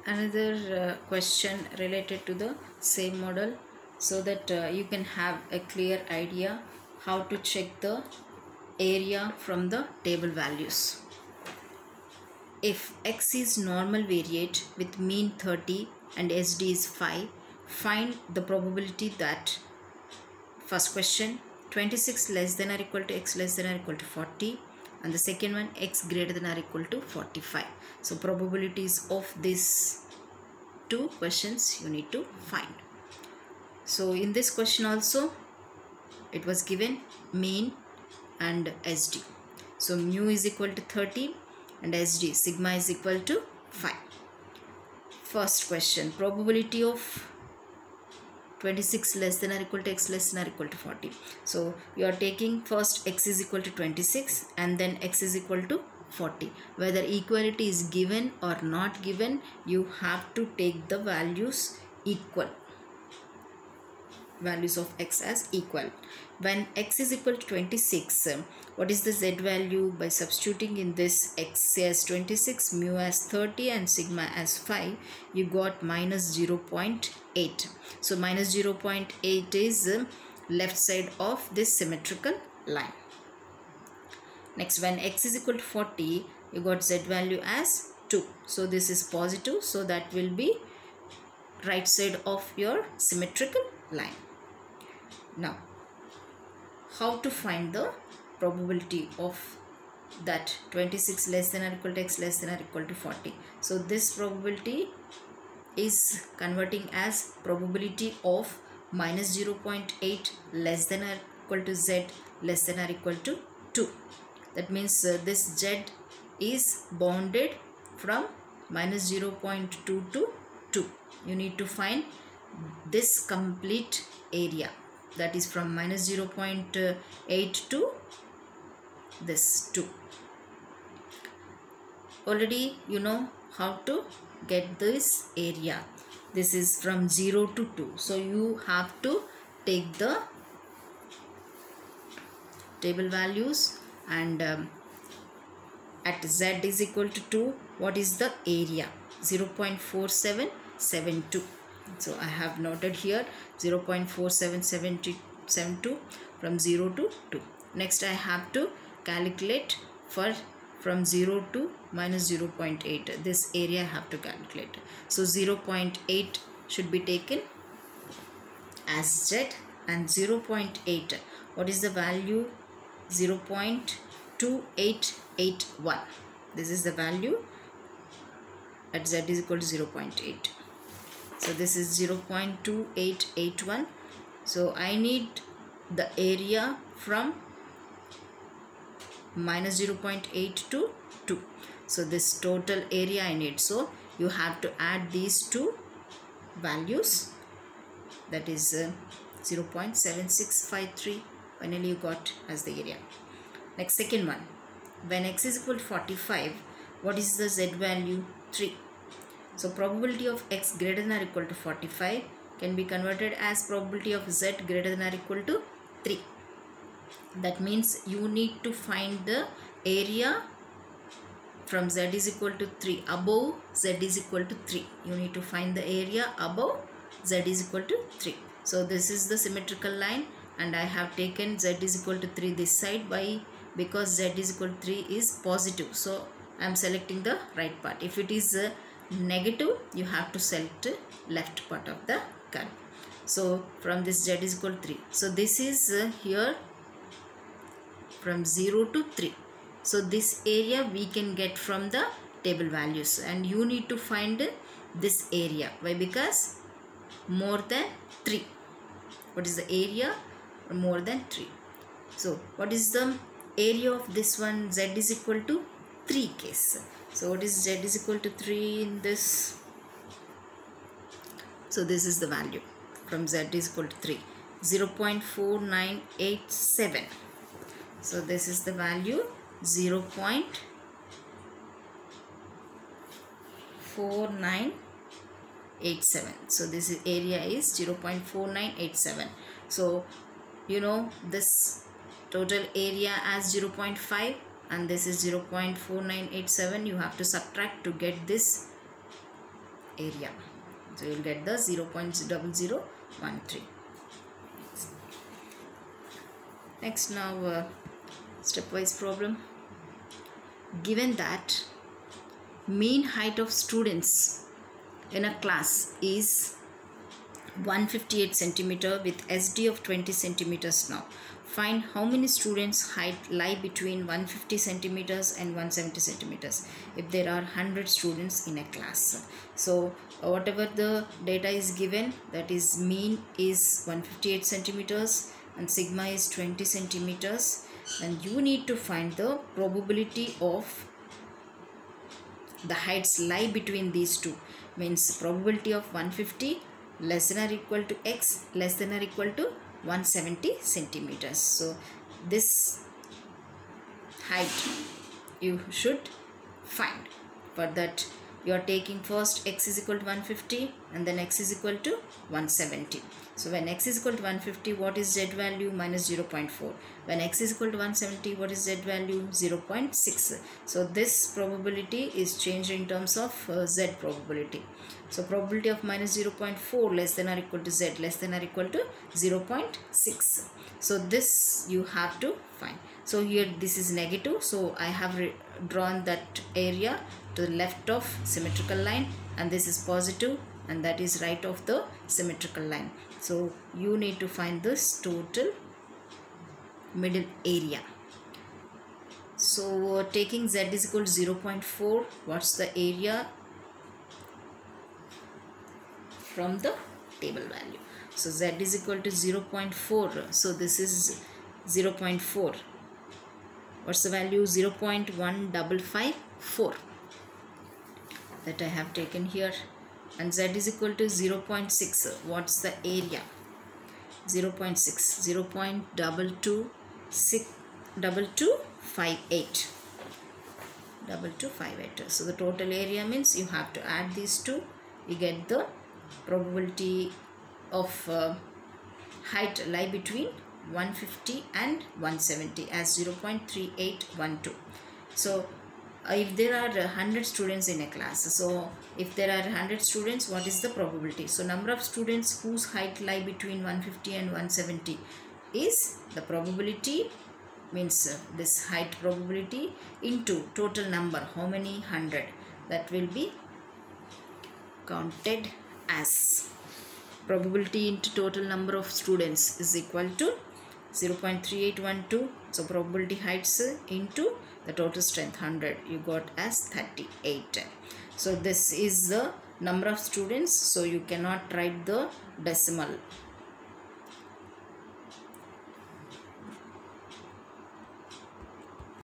Another question related to the same model, so that you can have a clear idea how to check the area from the table values. If x is normal variate with mean 30 and SD is 5, find the probability that, first question, 26 less than or equal to x less than or equal to 40, and the second one, x greater than or equal to 45. So probabilities of these two questions you need to find. So in this question also it was given mean and SD. So mu is equal to 30 and SD sigma is equal to 5. First question, probability of 26 less than or equal to x less than or equal to 40. So you are taking first x is equal to 26 and then x is equal to 40. Whether equality is given or not given, you have to take the values equal, values of x as equal. When x is equal to 26, what is the z value? By substituting in this, x as 26, mu as 30 and sigma as 5, you got minus 0.8. So minus 0.8 is left side of this symmetrical line. Next, when x is equal to 40, you got z value as 2. So this is positive, so that will be right side of your symmetrical line. Now, how to find the probability of that 26 less than or equal to x less than or equal to 40? So this probability is converting as probability of minus 0.8 less than or equal to z less than or equal to 2. That means this z is bounded from minus 0.2 to 2. You need to find this complete area, that is from minus 0.8 to this 2. Already you know how to get this area. This is from 0 to 2. So you have to take the table values and at z is equal to 2, what is the area? 0.4772. So I have noted here 0.4772 from 0 to 2. Next I have to calculate for from 0 to minus 0.8. This area I have to calculate. So 0.8 should be taken as z and 0.8. What is the value? 0.2881. This is the value at z is equal to 0.8. So this is 0.2881. So I need the area from minus 0.8 to 2. So this total area I need. So you have to add these two values, that is 0.7653. Finally you got as the area. Next, second one, when x is equal to 45, what is the z value? 3. So probability of x greater than or equal to 45 can be converted as probability of z greater than or equal to 3. That means you need to find the area from z is equal to 3 above z is equal to 3. You need to find the area above z is equal to 3. So this is the symmetrical line and I have taken z is equal to 3 this side because z is equal to 3 is positive. So I am selecting the right part. If it is negative, you have to select left part of the curve. So from this z is equal to 3. So this is here from 0 to 3. So this area we can get from the table values and you need to find this area. Why? Because more than 3. What is the area? More than 3. So what is the area of this one? Z is equal to 3 case. So what is z is equal to 3 in this? So this is the value from z is equal to 3, 0.4987. So this is the value 0.4987. So this is area is 0.4987. So you know this total area as 0.5 and this is 0.4987. You have to subtract to get this area. So you will get the 0.0013. Next, now stepwise problem. Given that mean height of students in a class is 158 centimeter with SD of 20 centimeters. Now find how many students' height lie between 150 centimeters and 170 centimeters if there are 100 students in a class. So whatever the data is given, that is mean is 158 centimeters and sigma is 20 centimeters, and you need to find the probability of the heights lie between these two. Means probability of 150 less than or equal to x less than or equal to 170 centimeters. So this height you should find. For that you are taking first x is equal to 150 and then x is equal to 170. So when x is equal to 150, what is z value? Minus 0.4. When x is equal to 170, what is z value? 0.6. So this probability is changed in terms of z probability. So probability of minus 0.4 less than or equal to z less than or equal to 0.6. So this you have to find. So here this is negative. So I have drawn that area to the left of symmetrical line, and this is positive and that is right of the symmetrical line. So you need to find this total middle area. So taking z is equal to 0.4, what's the area from the table value? So z is equal to 0.4. So this is 0.4. What's the value? 0.1554 that I have taken here. And z is equal to 0.6. What's the area? 0.6. 0.2258. 2258. So the total area means you have to add these two. You get the probability of height lie between 150 and 170 as 0.3812. So if there are 100 students in a class, so if there are 100 students, what is the probability? So number of students whose height lie between 150 and 170 is the probability, means this height probability into total number, how many 100, that will be counted as probability into total number of students is equal to 0.3812. So probability heights into the total strength 100, you got as 38. So this is the number of students, so you cannot write the decimal